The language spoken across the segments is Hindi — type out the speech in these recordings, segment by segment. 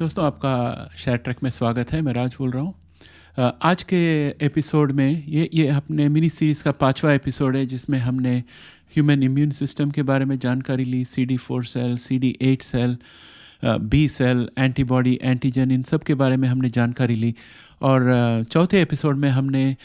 दोस्तों आपका शेयर ट्रैक में स्वागत है। मैं राज बोल रहा हूँ। आज के एपिसोड में ये अपने मिनी सीरीज़ का 5वां एपिसोड है, जिसमें हमने ह्यूमन इम्यून सिस्टम के बारे में जानकारी ली। CD4 cell, CD8 cell, B cell, antibody, antigen, इन सब के बारे में हमने जानकारी ली। और चौथे एपिसोड में हमने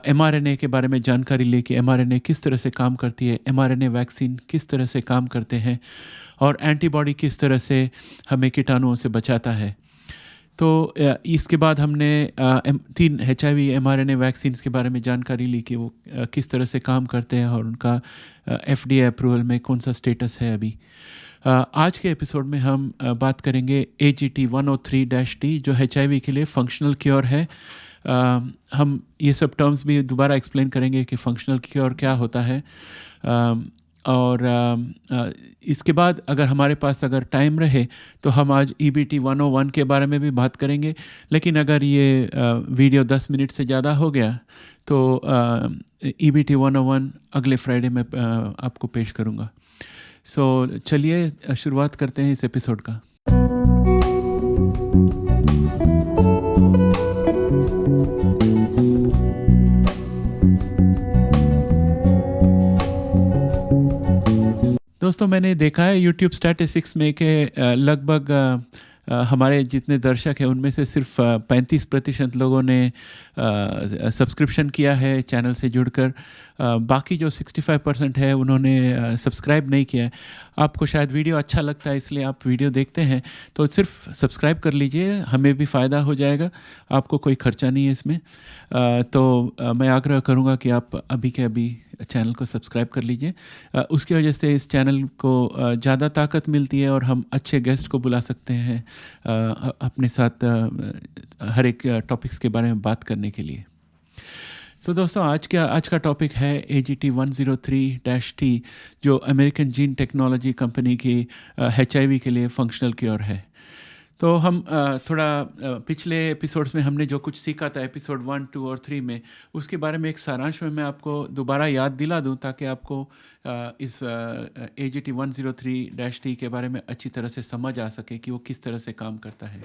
mRNA के बारे में जानकारी ली कि mRNA किस तरह से काम करती है, mRNA वैक्सीन किस तरह से काम करते हैं और एंटीबॉडी किस तरह से हमें कीटाणुओं से बचाता है। तो इसके बाद हमने 3 HIV mRNA वैक्सीन्स के बारे में जानकारी ली कि वो किस तरह से काम करते हैं और उनका FDA अप्रूवल में कौन सा स्टेटस है अभी। आज के एपिसोड में हम बात करेंगे AGT103-T, जो HIV के लिए फंक्शनल क्योर है। हम ये सब टर्म्स भी दोबारा एक्सप्लेन करेंगे कि फंक्शनल क्योर क्या होता है। और इसके बाद अगर हमारे पास अगर टाइम रहे तो हम आज EBT101 के बारे में भी बात करेंगे। लेकिन अगर ये वीडियो 10 मिनट से ज़्यादा हो गया तो EBT101 अगले फ्राइडे में आपको पेश करूँगा। सो चलिए शुरुआत करते हैं इस एपिसोड का। दोस्तों मैंने देखा है यूट्यूब स्टैटिस्टिक्स में कि लगभग हमारे जितने दर्शक हैं उनमें से सिर्फ 35% लोगों ने सब्सक्रिप्शन किया है चैनल से जुड़कर। बाकी जो 65% है उन्होंने सब्सक्राइब नहीं किया है। आपको शायद वीडियो अच्छा लगता है इसलिए आप वीडियो देखते हैं, तो सिर्फ सब्सक्राइब कर लीजिए, हमें भी फ़ायदा हो जाएगा, आपको कोई खर्चा नहीं है इसमें। मैं आग्रह करूँगा कि आप अभी के अभी चैनल को सब्सक्राइब कर लीजिए। उसकी वजह से इस चैनल को ज़्यादा ताकत मिलती है और हम अच्छे गेस्ट को बुला सकते हैं अपने साथ हर एक टॉपिक्स के बारे में बात करने के लिए। तो दोस्तों आज का टॉपिक है AGT103-T, जो अमेरिकन जीन टेक्नोलॉजी कंपनी की HIV के लिए फंक्शनल क्योर है। तो हम थोड़ा पिछले एपिसोड्स में हमने जो कुछ सीखा था एपिसोड 1, 2 और 3 में, उसके बारे में एक सारांश में मैं आपको दोबारा याद दिला दूं ताकि आपको इस AGT103-T के बारे में अच्छी तरह से समझ आ सके कि वो किस तरह से काम करता है।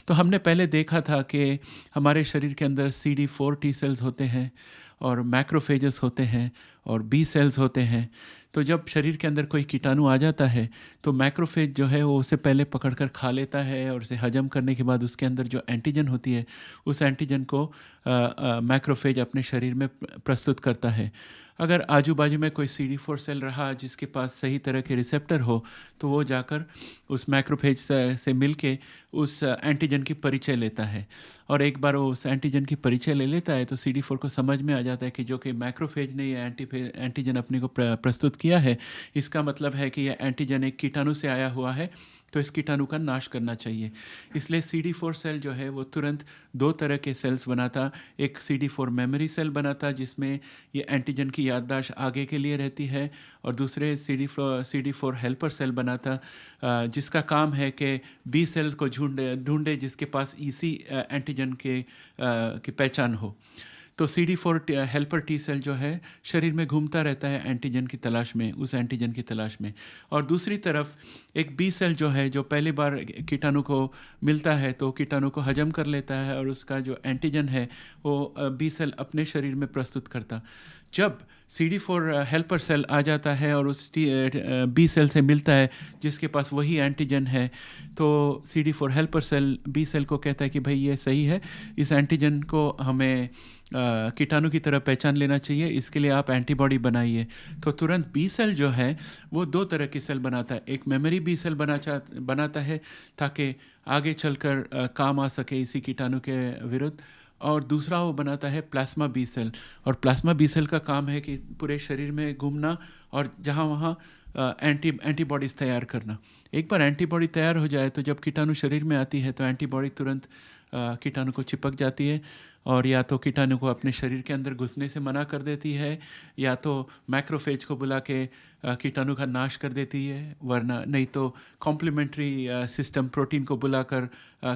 तो हमने पहले देखा था कि हमारे शरीर के अंदर CD4 T सेल्स होते हैं और मैक्रोफेजेस होते हैं और बी सेल्स होते हैं। तो जब शरीर के अंदर कोई कीटाणु आ जाता है तो मैक्रोफेज जो है वो उसे पहले पकड़कर खा लेता है और उसे हजम करने के बाद उसके अंदर जो एंटीजन होती है उस एंटीजन को मैक्रोफेज अपने शरीर में प्रस्तुत करता है। अगर आजू बाजू में कोई CD4 सेल रहा जिसके पास सही तरह के रिसेप्टर हो तो वो जाकर उस मैक्रोफेज से मिलके उस एंटीजन की परिचय लेता है। और एक बार वो उस एंटीजन की परिचय ले लेता है तो CD4 को समझ में आ जाता है कि जो कि मैक्रोफेज ने ये एंटीजन अपने को प्रस्तुत किया है, इसका मतलब है कि यह एंटीजन एक कीटाणु से आया हुआ है, तो इस कीटाणु का नाश करना चाहिए। इसलिए CD4 सेल जो है वो तुरंत 2 तरह के सेल्स बनाता। एक CD4 मेमोरी सेल बनाता जिसमें ये एंटीजन की याददाश्त आगे के लिए रहती है, और दूसरे CD4 हेल्पर सेल बनाता जिसका काम है कि बी सेल को ढूंढे जिसके पास इसी एंटीजन की पहचान हो। तो CD4 हेल्पर टी सेल जो है शरीर में घूमता रहता है एंटीजन की तलाश में, उस एंटीजन की तलाश में। और दूसरी तरफ एक बी सेल जो है जो पहली बार कीटाणु को मिलता है तो कीटाणु को हजम कर लेता है और उसका जो एंटीजन है वो बी सेल अपने शरीर में प्रस्तुत करता। जब CD4 हेल्पर सेल आ जाता है और उस बी सेल से मिलता है जिसके पास वही एंटीजन है, तो CD4 helper cell B cell को कहता है कि भाई ये सही है, इस एंटीजन को हमें कीटाणु की तरह पहचान लेना चाहिए, इसके लिए आप एंटीबॉडी बनाइए। तो तुरंत बी सेल जो है वो 2 तरह के सेल बनाता है। एक मेमोरी बी सेल बनाता है ताकि आगे चलकर काम आ सके इसी कीटाणु के विरुद्ध, और दूसरा वो बनाता है प्लाज्मा बी सेल। और प्लाज्मा बी सेल का काम है कि पूरे शरीर में घूमना और जहाँ वहाँ एंटीबॉडीज़ तैयार करना। एक बार एंटीबॉडी तैयार हो जाए तो जब कीटाणु शरीर में आती है तो एंटीबॉडी तुरंत कीटाणु को चिपक जाती है और या तो कीटाणु को अपने शरीर के अंदर घुसने से मना कर देती है, या तो मैक्रोफेज को बुला के कीटाणु का नाश कर देती है, वरना नहीं तो कॉम्प्लीमेंट्री सिस्टम प्रोटीन को बुलाकर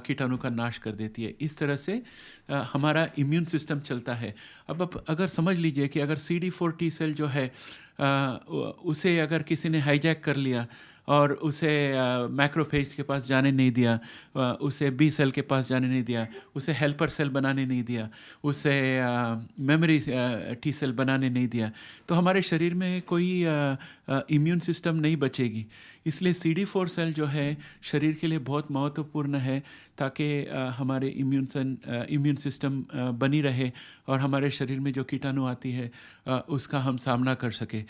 कीटाणु का नाश कर देती है। इस तरह से हमारा इम्यून सिस्टम चलता है। अब अगर समझ लीजिए कि अगर CD4 T सेल जो है उसे अगर किसी ने हाईजैक कर लिया और उसे मैक्रोफेज के पास जाने नहीं दिया, उसे बी सेल के पास जाने नहीं दिया, उसे हेल्पर सेल बनाने नहीं दिया, उसे मेमोरी टी सेल बनाने नहीं दिया, तो हमारे शरीर में कोई इम्यून सिस्टम नहीं बचेगी। इसलिए CD4 सेल जो है शरीर के लिए बहुत महत्वपूर्ण है, ताकि हमारे इम्यून सिस्टम बनी रहे और हमारे शरीर में जो कीटाणु आती है उसका हम सामना कर सके।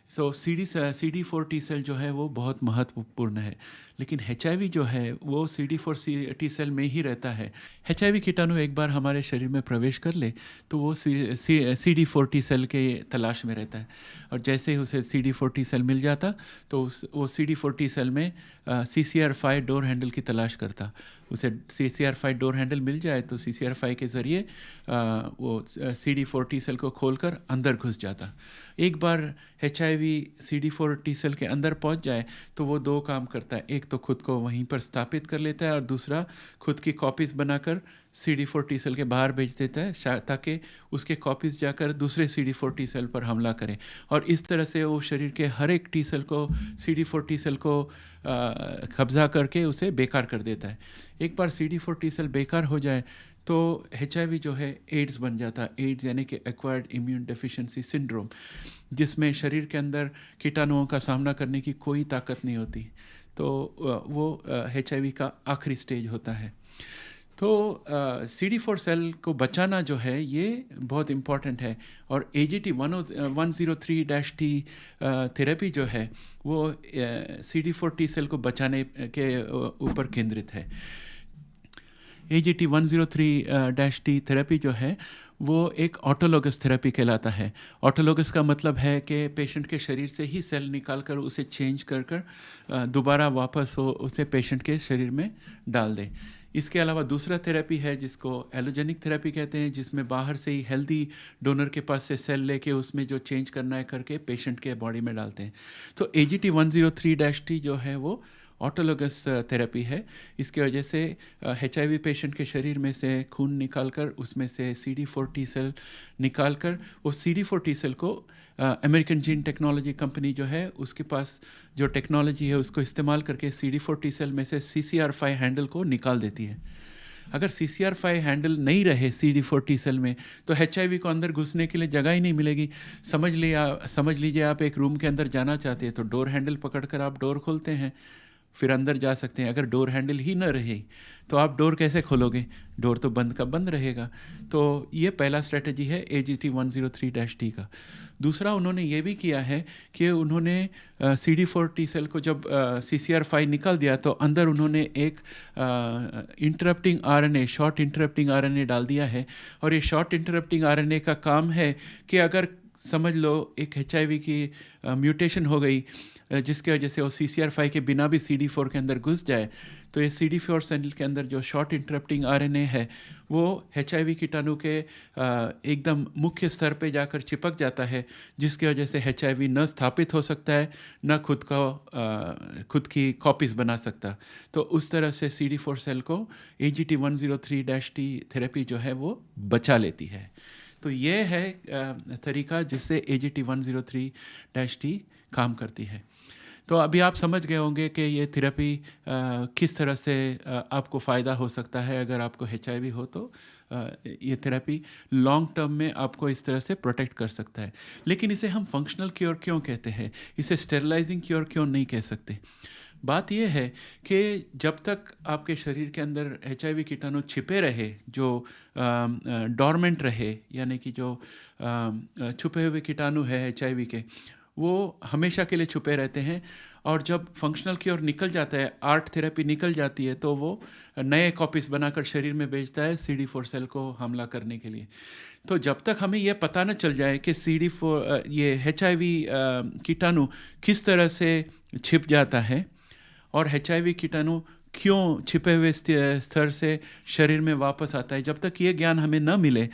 सो CD4 टी सेल जो है वो बहुत महत्वपूर्ण है। लेकिन HIV जो है वो CD4 टी सेल में ही रहता है। HIV कीटाणु एक बार हमारे शरीर में प्रवेश कर ले तो वो CD4 टी सेल के तलाश में रहता है, और जैसे ही उसे CD4 टी सेल मिल जाता तो वो CD4 टी सेल में CCR5 डोर हैंडल की तलाश करता। उसे CCR5 डोर हैंडल मिल जाए तो CCR5 के ज़रिए वो CD4 टी सेल को खोलकर अंदर घुस जाता। एक बार HIV CD4 टी सेल के अंदर पहुंच जाए तो वो दो काम करता है, एक तो खुद को वहीं पर स्थापित कर लेता है और दूसरा खुद की कॉपीज़ बनाकर CD4 टी सेल के बाहर भेज देता है, ताकि उसके कॉपीज़ जाकर दूसरे CD4 टी सेल पर हमला करें, और इस तरह से वो शरीर के हर एक टी सेल को CD4 टी सेल को कब्ज़ा करके उसे बेकार कर देता है। एक बार CD4 टी सेल बेकार हो जाए तो HIV जो है एड्स बन जाता है। एड्स यानी कि एक्वायर्ड इम्यून डेफिशिएंसी सिंड्रोम, जिसमें शरीर के अंदर कीटाणुओं का सामना करने की कोई ताकत नहीं होती, तो वो HIV का आखिरी स्टेज होता है। तो CD4 सेल को बचाना जो है ये बहुत इम्पॉर्टेंट है, और AGT 103-T थेरेपी जो है वो CD4 टी सेल को बचाने के ऊपर केंद्रित है। AGT 103-T थेरेपी जो है वो एक ऑटोलोगस थेरेपी कहलाता है। ऑटोलोगस का मतलब है कि पेशेंट के शरीर से ही सेल निकाल कर उसे चेंज कर दोबारा वापस उसे पेशेंट के शरीर में डाल दें। इसके अलावा दूसरा थेरेपी है जिसको एलोजेनिक थेरेपी कहते हैं, जिसमें बाहर से ही हेल्दी डोनर के पास से सेल लेके उसमें जो चेंज करना है करके पेशेंट के बॉडी में डालते हैं। तो AGT 103-T जो है वो ऑटोलोगस थेरेपी है। इसकी वजह से HIV पेशेंट के शरीर में से खून निकालकर उसमें से CD4 टी सेल निकालकर उस CD4 टी सेल को अमेरिकन जीन टेक्नोलॉजी कंपनी जो है उसके पास जो टेक्नोलॉजी है उसको इस्तेमाल करके CD4 टी सेल में से CCR5 हैंडल को निकाल देती है। अगर CCR5 हैंडल नहीं रहे CD4 टी सेल में तो HIV को अंदर घुसने के लिए जगह ही नहीं मिलेगी। समझ लीजिए आप एक रूम के अंदर जाना चाहते हैं तो डोर हैंडल पकड़कर आप डोर खोलते हैं, फिर अंदर जा सकते हैं। अगर डोर हैंडल ही न रहे तो आप डोर कैसे खोलोगे? डोर तो बंद का बंद रहेगा। तो ये पहला स्ट्रेटजी है AGT 103-T का। दूसरा उन्होंने ये भी किया है कि उन्होंने CD4 टी सेल को जब CCR5 निकाल दिया तो अंदर उन्होंने एक interrupting RNA, short interrupting RNA डाल दिया है। और ये शॉर्ट इंटरप्टिंग RNA का काम है कि अगर समझ लो एक HIV की म्यूटेशन हो गई जिसके वजह से वो CCR5 के बिना भी CD4 के अंदर घुस जाए, तो ये CD4 सेल के अंदर जो शॉर्ट इंटरप्टिंग RNA है वो HIV कीटाणु के एकदम मुख्य स्तर पे जाकर चिपक जाता है, जिसकी वजह से HIV न स्थापित हो सकता है न खुद की कॉपीज़ बना सकता। तो उस तरह से CD4 सेल को AGT 103-T थेरेपी जो है वो बचा लेती है। तो ये है तरीका जिससे AGT 103-T काम करती है। तो अभी आप समझ गए होंगे कि ये थेरेपी किस तरह से आपको फ़ायदा हो सकता है। अगर आपको HIV हो तो ये थेरेपी लॉन्ग टर्म में आपको इस तरह से प्रोटेक्ट कर सकता है। लेकिन इसे हम फंक्शनल क्योर क्यों कहते हैं? इसे स्टेरलाइजिंग क्योर क्यों नहीं कह सकते? बात यह है कि जब तक आपके शरीर के अंदर HIV कीटाणु छिपे रहे, जो डॉर्मेंट रहे, यानी कि जो छुपे हुए कीटाणु है HIV के, वो हमेशा के लिए छुपे रहते हैं। और जब फंक्शनल क्योर निकल जाता है, आर्ट थेरेपी निकल जाती है, तो वो नए कॉपीज़ बनाकर शरीर में भेजता है CD4 सेल को हमला करने के लिए। तो जब तक हमें यह पता न चल जाए कि ये HIV कीटाणु किस तरह से छिप जाता है और HIV कीटाणु क्यों छिपे हुए स्तर से शरीर में वापस आता है, जब तक ये ज्ञान हमें न मिले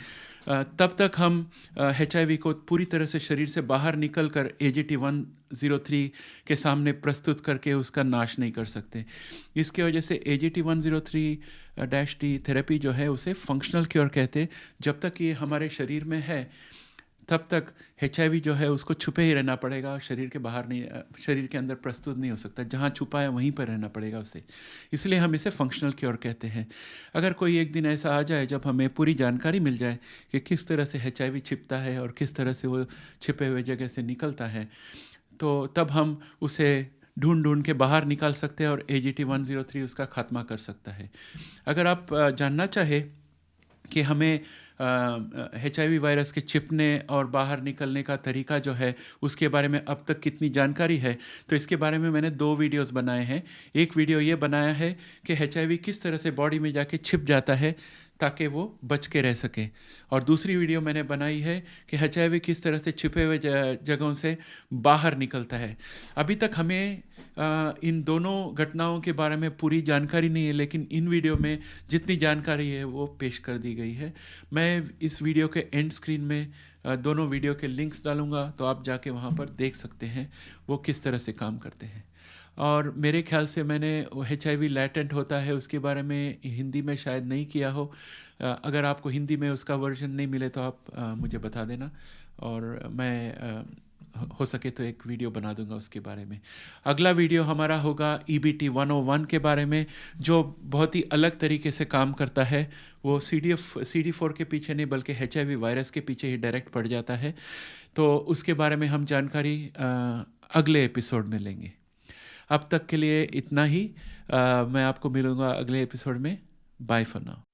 तब तक हम HIV को पूरी तरह से शरीर से बाहर निकल कर AGT 103 के सामने प्रस्तुत करके उसका नाश नहीं कर सकते। इसके वजह से AGT 103-T थेरेपी जो है उसे फंक्शनल क्योर कहते हैं। जब तक ये हमारे शरीर में है तब तक एचआईवी जो है उसको छुपे ही रहना पड़ेगा, शरीर के बाहर नहीं, शरीर के अंदर प्रस्तुत नहीं हो सकता। जहाँ छुपा है वहीं पर रहना पड़ेगा उसे। इसलिए हम इसे फंक्शनल क्योर कहते हैं। अगर कोई एक दिन ऐसा आ जाए जब हमें पूरी जानकारी मिल जाए कि किस तरह से एचआईवी छिपता है और किस तरह से वो छिपे हुए जगह से निकलता है, तो तब हम उसे ढूंढ ढूंढ के बाहर निकाल सकते हैं और AGT103 उसका खात्मा कर सकता है। अगर आप जानना चाहे कि हमें HIV वायरस के छिपने और बाहर निकलने का तरीका जो है उसके बारे में अब तक कितनी जानकारी है, तो इसके बारे में मैंने 2 वीडियोस बनाए हैं। एक वीडियो ये बनाया है कि HIV किस तरह से बॉडी में जाके छिप जाता है ताकि वो बच के रह सके, और दूसरी वीडियो मैंने बनाई है कि HIV किस तरह से छिपे हुए जगहों से बाहर निकलता है। अभी तक हमें इन दोनों घटनाओं के बारे में पूरी जानकारी नहीं है, लेकिन इन वीडियो में जितनी जानकारी है वो पेश कर दी गई है। मैं इस वीडियो के एंड स्क्रीन में दोनों वीडियो के लिंक्स डालूंगा, तो आप जाके वहाँ पर देख सकते हैं वो किस तरह से काम करते हैं। और मेरे ख्याल से मैंने HIV लैटेंट होता है उसके बारे में हिंदी में शायद नहीं किया हो। अगर आपको हिंदी में उसका वर्जन नहीं मिले तो आप मुझे बता देना, और मैं हो सके तो एक वीडियो बना दूंगा उसके बारे में। अगला वीडियो हमारा होगा EBT101 के बारे में, जो बहुत ही अलग तरीके से काम करता है। वो CD4 के पीछे नहीं बल्कि HIV वायरस के पीछे ही डायरेक्ट पड़ जाता है। तो उसके बारे में हम जानकारी अगले एपिसोड में लेंगे। अब तक के लिए इतना ही। मैं आपको मिलूँगा अगले एपिसोड में। Bye for now.